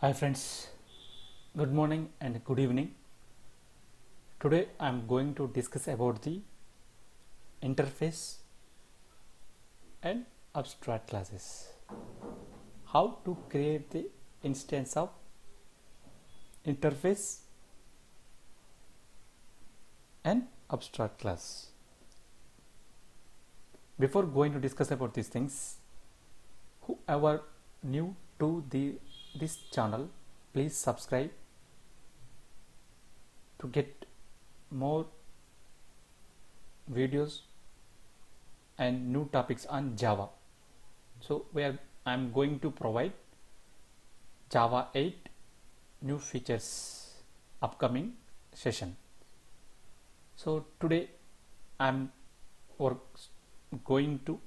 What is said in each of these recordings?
Hi friends, good morning and good evening. Today I am going to discuss about the interface and abstract classes. How to create the instance of interface and abstract class. Before going to discuss about these things, whoever new to this channel, please subscribe to get more videos and new topics on Java. So I'm going to provide Java 8 new features upcoming session. So today I'm going to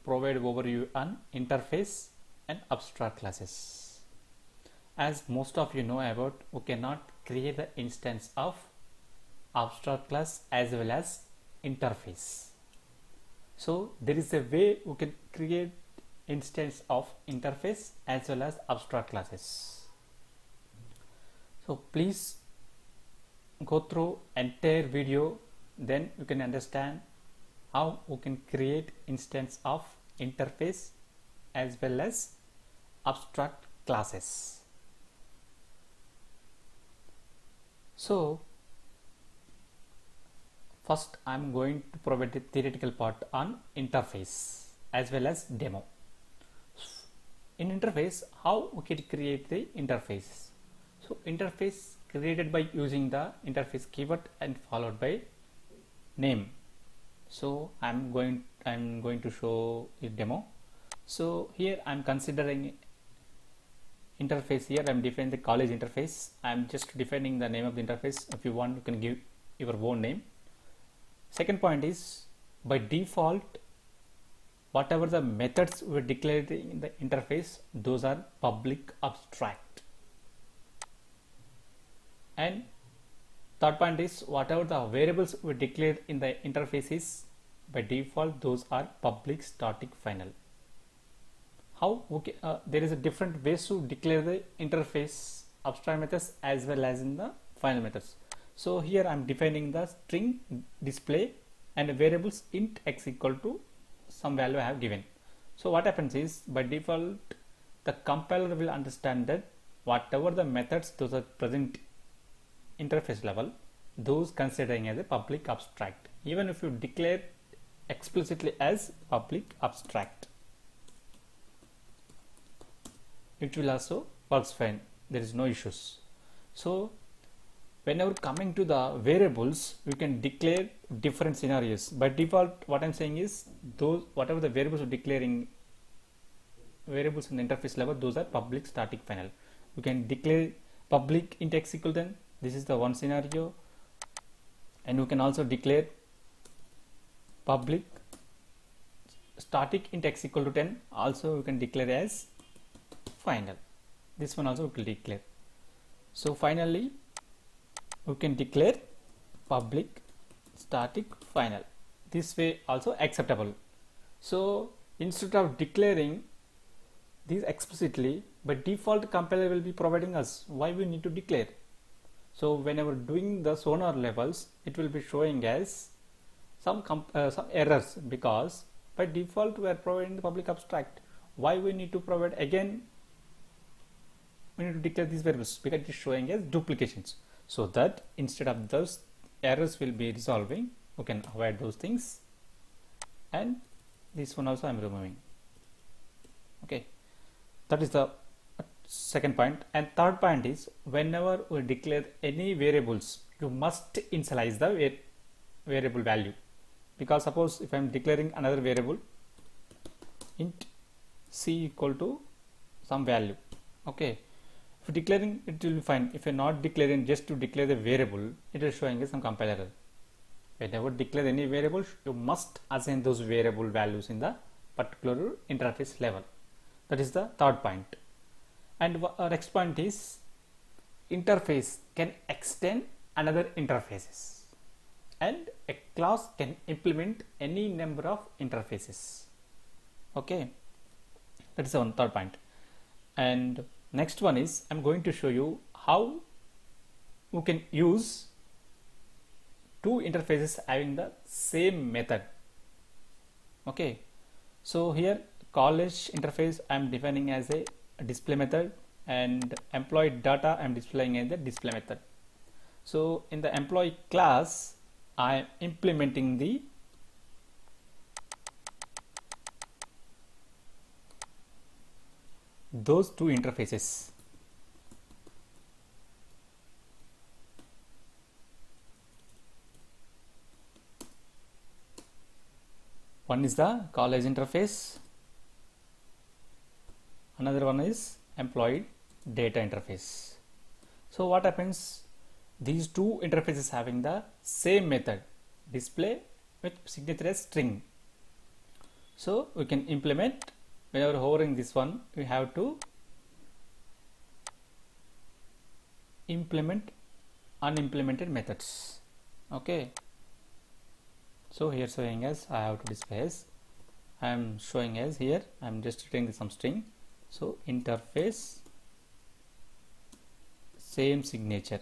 provide overview on interface and abstract classes. As most of you know about, we cannot create the instance of abstract class as well as interface. So there is a way we can create instance of interface as well as abstract classes. So please go through entire video, then you can understand how we can create instance of interface as well as abstract classes. So first I am going to provide the theoretical part on interface as well as demo. In interface, how we can create the interface? So interface created by using the interface keyword and followed by name. So I'm going to show a demo. So here I'm considering interface. Here I'm defining the college interface. I'm just defining the name of the interface. If you want, you can give your own name. Second point is, by default, whatever the methods were declared in the interface, those are public abstract. And third point is, whatever the variables were declared in the interfaces, by default those are public static final. How? Okay, there is a different ways to declare the interface abstract methods as well as in the final methods. So here I am defining the string display and variables int x equal to some value I have given. So what happens is, by default the compiler will understand that whatever the methods those are present interface level, those considering as a public abstract, even if you declare explicitly as public abstract, it will also works fine. There is no issues. So whenever coming to the variables, we can declare different scenarios. By default, what I'm saying is, those whatever the variables are declaring variables in the interface level, those are public static final. You can declare public int x equal to 10. This is the one scenario, and you can also declare public static int x equal to 10. Also you can declare as final. This one also will declare. So finally we can declare public static final. This way also acceptable. So instead of declaring these explicitly, by default compiler will be providing us why we need to declare. So whenever doing the sonar levels, it will be showing as some errors, because by default we are providing the public abstract. Why we need to provide again? We need to declare these variables because it is showing as duplications. So that instead of those errors will be resolving, we can avoid those things. And this one also I am removing. Okay, that is the second point. And third point is, whenever we declare any variables, you must initialize the variable value. Because suppose if I am declaring another variable int c equal to some value, okay, if declaring, it will be fine. If you're not declaring, just to declare the variable, it is showing as some compiler error. Whenever declare any variable, you must assign those variable values in the particular interface level. That is the third point. And our next point is, interface can extend another interfaces, and a class can implement any number of interfaces. Okay, that is the third point. And Next one is I'm going to show you how we can use two interfaces having the same method. Okay, so here college interface I'm defining as a display method, and employee data I'm displaying in the display method. So in the employee class I am implementing those two interfaces. One is the college interface, another one is employee data interface. So what happens, these two interfaces having the same method, display with signature as string. So we can implement, whenever hovering this one, we have to implement unimplemented methods. Okay, so here showing as I have to display as, I am showing as here I am just returning some string. So interface same signature,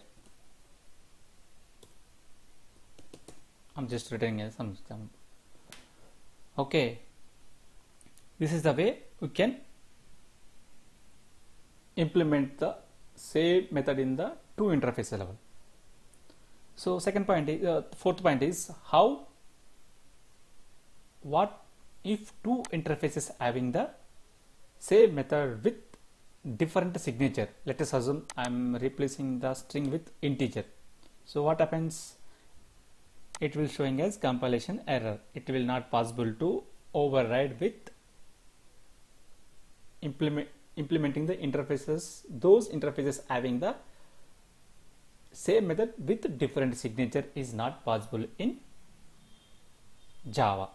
I'm just returning as some. Okay, this is the way we can implement the same method in the two interface level. So second point is, fourth point is how, what if two interfaces having the same method with different signature. Let us assume I am replacing the string with integer. So what happens, it will showing as compilation error. It will not possible to override with implementing the interfaces, those interfaces having the same method with different signature is not possible in Java.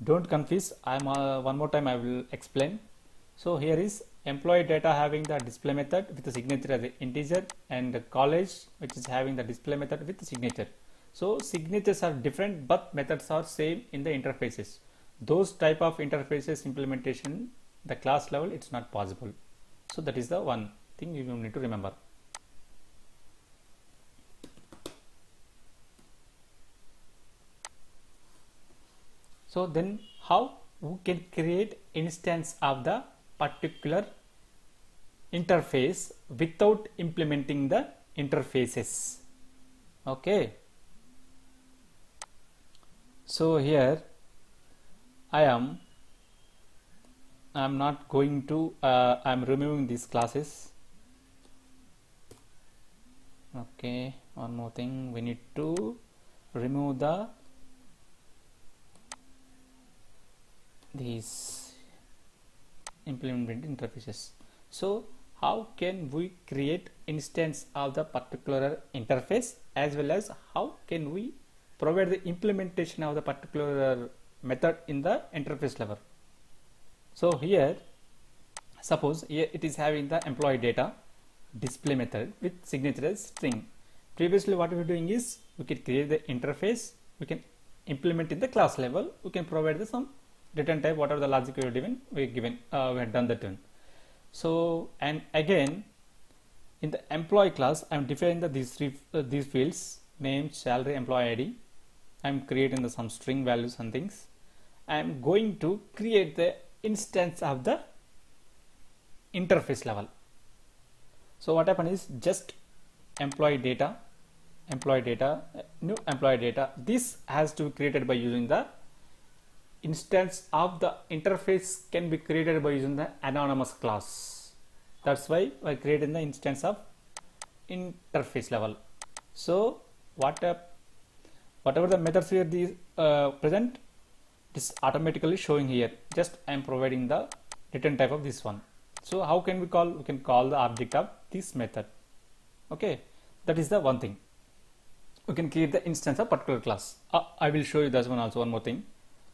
Don't confuse, I'm one more time I will explain. So here is employee data having the display method with the signature as an integer, and the college which is having the display method with the signature. So signatures are different but methods are same in the interfaces. Those type of interfaces implementation, the class level, it's not possible. So that is the one thing you need to remember. So then how we can create instance of the particular interface without implementing the interfaces. Okay, so here I'm not going to I'm removing these classes. Okay, one more thing, we need to remove these implemented interfaces. So how can we create instance of the particular interface, as well as how can we provide the implementation of the particular method in the interface level. So here suppose here it is having the employee data display method with signature as string. Previously what we are doing is we can create the interface, we can implement in the class level, we can provide the some return type, whatever the logic we have done that one. So and again in the employee class I am defining these fields, name, salary, employee ID. I am creating some string values and things. I am going to create the instance of the interface level. So what happens is just employee data, new employee data. This has to be created by using the instance of the interface can be created by using the anonymous class. That's why I created the instance of interface level. So whatever the methods here these present, this automatically showing here. Just I am providing the return type of this one. So how can we call? We can call the object of this method. Okay, that is the one thing. We can create the instance of particular class. I will show you this one also, one more thing.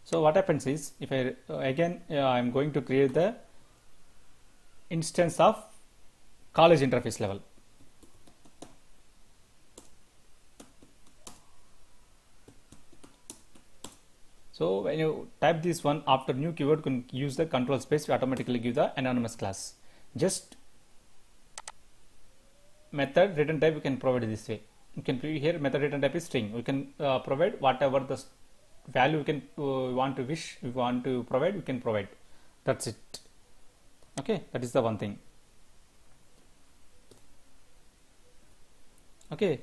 So what happens is, if I again I am going to create the instance of college interface level. So when you type this one after new keyword, you can use the control space to automatically give the anonymous class. Just method return type you can provide this way. You can here method return type is string. We can provide whatever the value you can want to provide, you can provide. That's it. Okay, that is the one thing. Okay,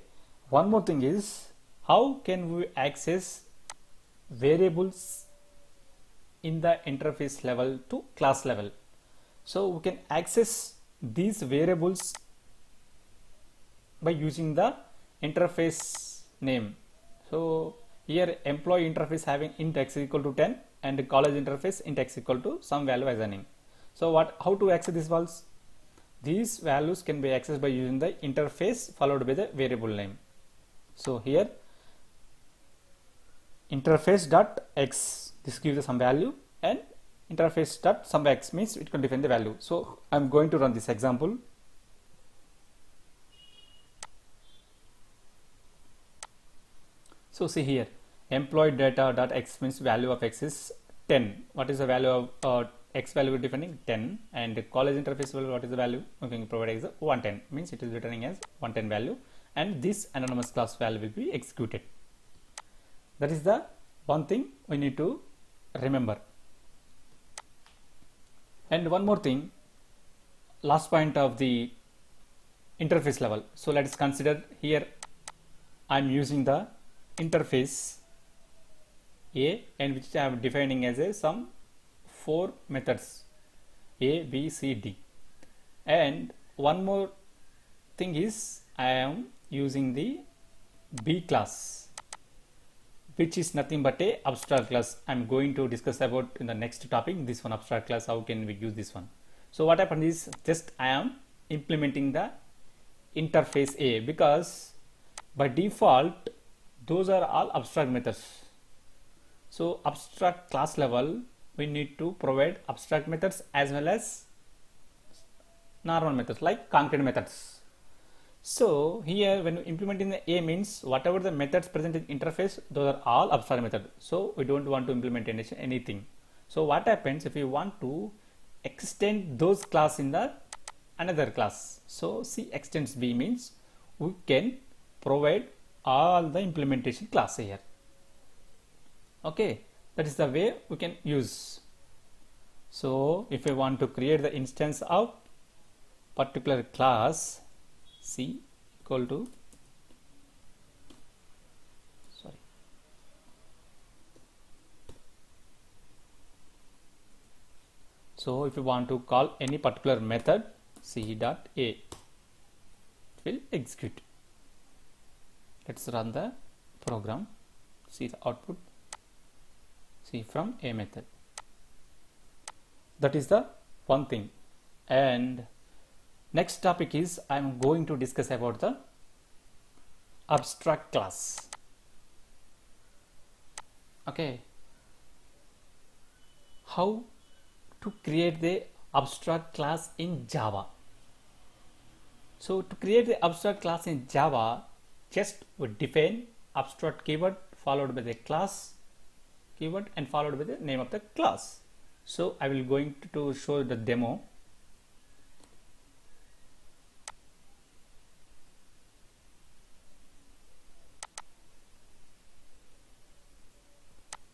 one more thing is how can we access variables in the interface level to class level. So we can access these variables by using the interface name. So here employee interface having int x equal to 10 and college interface int x equal to some value as a name. So how to access these values? These values can be accessed by using the interface followed by the variable name. So here interface dot x, this gives some value, and interface dot some x means it can define the value. So I'm going to run this example. So see here, employee data dot x means value of x is 10. What is the value of x value we are defining? 10. And college interface value, what is the value? Okay, provide as 110, means it is returning as 110 value, and this anonymous class value will be executed. That is the one thing we need to remember. And one more thing, last point of the interface level. So let us consider here I'm using the interface A, and which I am defining as some 4 methods A, B, C, D. And one more thing is I am using the B class, which is nothing but a abstract class. I'm going to discuss about in the next topic this one, abstract class, how can we use this one. So what happened is just I am implementing the interface A, because by default those are all abstract methods. So abstract class level we need to provide abstract methods as well as normal methods like concrete methods. So here when implementing the A means whatever the methods present in interface, those are all abstract methods. So we don't want to implement anything. So what happens if we want to extend those class in the another class? So C extends B means we can provide all the implementation class here. Okay, that is the way we can use. So if I want to create the instance of particular class, C equal to so if you want to call any particular method, C dot A, it will execute. Let's run the program, see the output, see from A method. That is the one thing. And next topic is I am going to discuss about the abstract class. Okay, how to create the abstract class in Java. So to create the abstract class in Java, just we define abstract keyword followed by the class keyword and followed by the name of the class. So I will going to show the demo.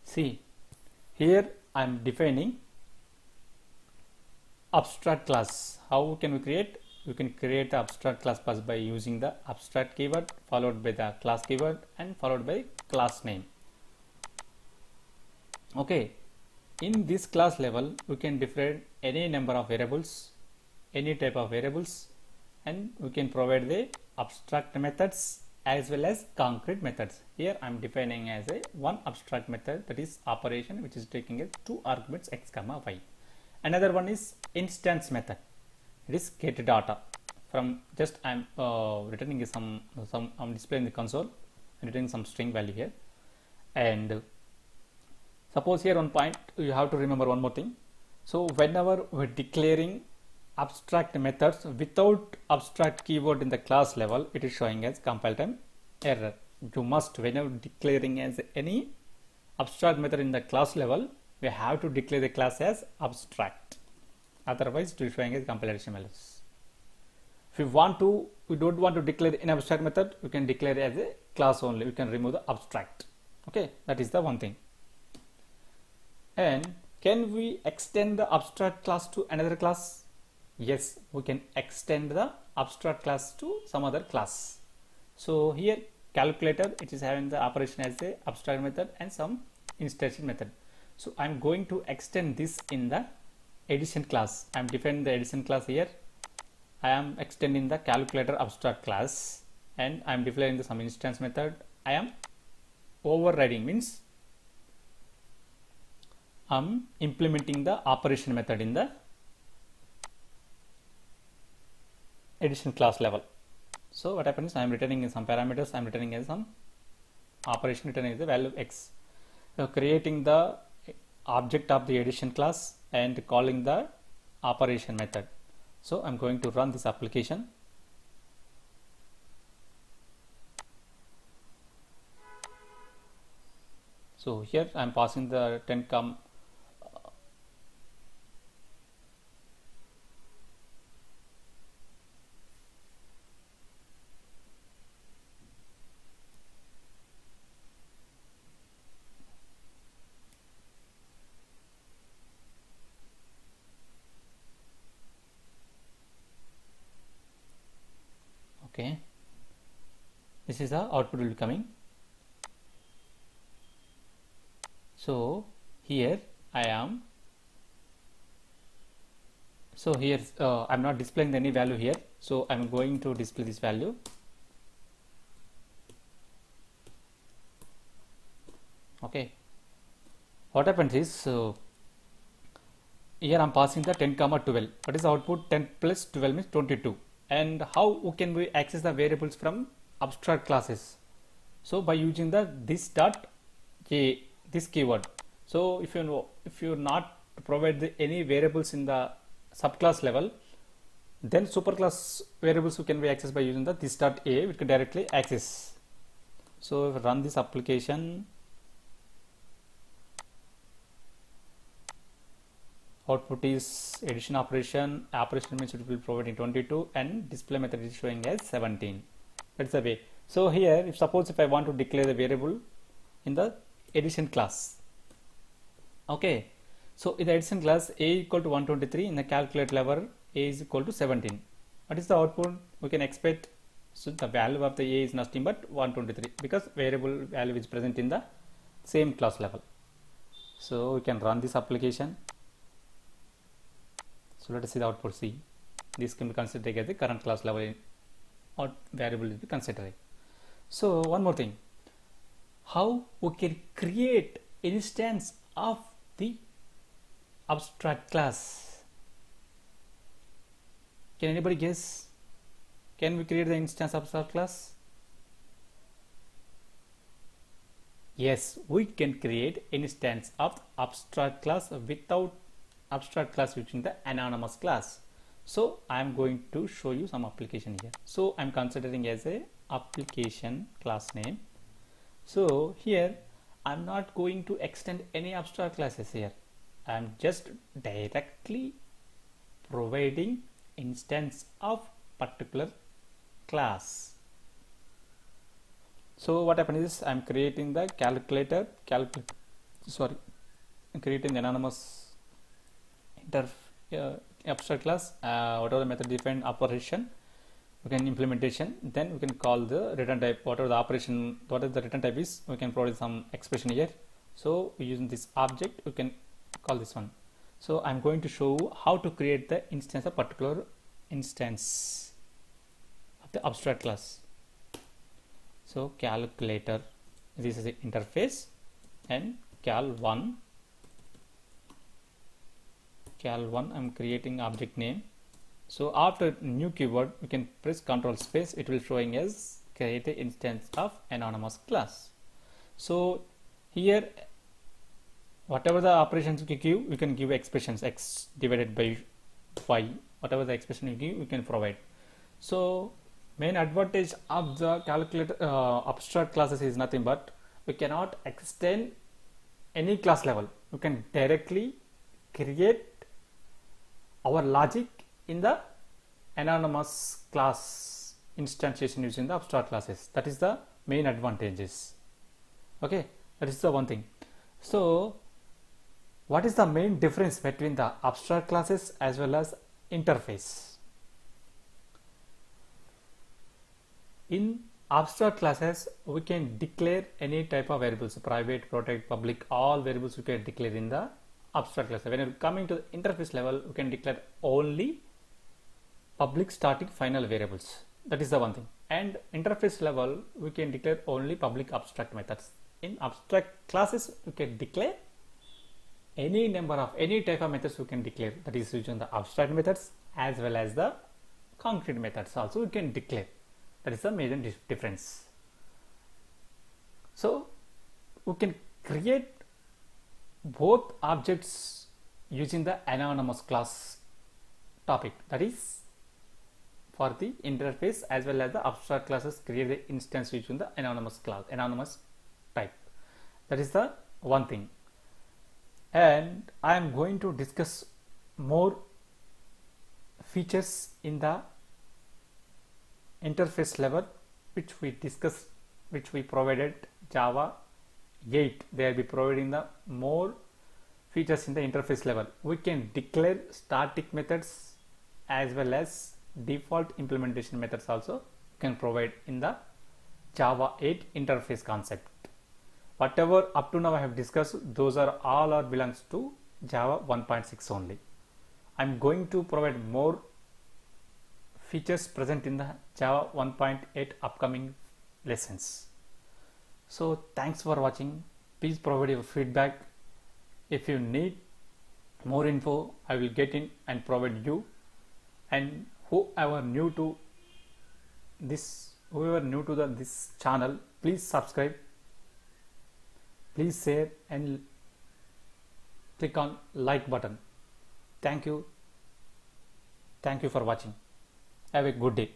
See, here I am defining abstract class. How can we create? You can create the abstract class by using the abstract keyword followed by the class keyword and followed by class name. Okay, in this class level we can define any number of variables, any type of variables, and we can provide the abstract methods as well as concrete methods. Here I am defining as a one abstract method, that is operation, which is taking as 2 arguments x comma y. Another one is instance method. It is get data from just I'm returning some I'm displaying the console and returning some string value here. And suppose here one point you have to remember one more thing. So whenever we're declaring abstract methods without abstract keyword in the class level, it is showing as compile time error. You must, whenever declaring as any abstract method in the class level, we have to declare the class as abstract. Otherwise, it will showing as compiled HTML. If we don't want to declare an abstract method, we can declare it as a class only. We can remove the abstract. Okay, that is the one thing. And can we extend the abstract class to another class? Yes, we can extend the abstract class to some other class. So here calculator, it is having the operation as a abstract method and some instantiation method. So I'm going to extend this in the addition class. I'm defining the addition class here. I am extending the calculator abstract class and I am declaring some instance method. I am overriding, means I'm implementing the operation method in the addition class level. So what happens is I am returning some parameters. I am returning as some operation, returning the value x. So creating the object of the addition class and calling the operation method. So I'm going to run this application. So here I'm passing the 10 okay, this is the output will be coming. So here I am, so here I'm not displaying any value here, so I'm going to display this value. Okay, what happens is, so here I'm passing the 10 comma 12. What is the output? 10 plus 12 means 22. And how can we access the variables from abstract classes? So by using the this dot j, this keyword. So if you're not to provide any variables in the subclass level, then superclass variables can be accessed by using the this dot a, which can directly access. So if I run this application, output is addition operation. Operation means it will be providing 22 and display method is showing as 17. That's the way. So here, if I want to declare the variable in the addition class, okay, so in the addition class a equal to 123, in the calculate level a is equal to 17. What is the output? We can expect, so the value of the a is nothing but 123 because variable value is present in the same class level. So we can run this application. So let us see the output. See, this can be considered as the current class level or variable will be considered. So one more thing, how we can create instance of the abstract class? Can anybody guess? Can we create the instance of abstract class? Yes, we can create instance of abstract class without abstract class using the anonymous class. So I am going to show you some application here. So I am considering as a application class name. So here I am not going to extend any abstract classes here. I am just directly providing instance of particular class. So what happens is I am creating the creating the anonymous abstract class, whatever the method defined operation, we can implementation, then we can call the return type, whatever the operation, whatever the return type is, we can provide some expression here. So using this object, we can call this one. So I'm going to show how to create the instance of particular instance of the abstract class. So calculator, this is the interface, and cal1 I'm creating object name. So after new keyword, we can press Ctrl space, it will showing as create an instance of anonymous class. So here whatever the operations we give, we can give expressions x divided by y, whatever the expression you give, we can provide. So main advantage of the calculator abstract classes is nothing but we cannot extend any class level, we can directly create our logic in the anonymous class instantiation using the abstract classes. That is the main advantages. Okay, that is the one thing. So what is the main difference between the abstract classes as well as interface? In abstract classes, we can declare any type of variables, private, protect, public, all variables we can declare in the abstract class. When you're coming to the interface level, we can declare only public, static, final variables. That is the one thing. And interface level, we can declare only public abstract methods. In abstract classes, we can declare any number of any type of methods we can declare. That is using the abstract methods as well as the concrete methods also we can declare. That is the major difference. So we can create both objects using the anonymous class topic. That is for the interface as well as the abstract classes create the instance using the anonymous class, anonymous type. That is the one thing. And I am going to discuss more features in the interface level which we discussed, which we provided Java 8. They will be providing the more features in the interface level. We can declare static methods as well as default implementation methods also can provide in the Java 8 interface concept. Whatever up to now I have discussed, those are all are belongs to Java 1.6 only. I am going to provide more features present in the Java 1.8 upcoming lessons. So thanks for watching. Please provide your feedback. If you need more info, I will get in and provide you. And whoever new to this channel, please subscribe, please share and click on like button. Thank you for watching. Have a good day.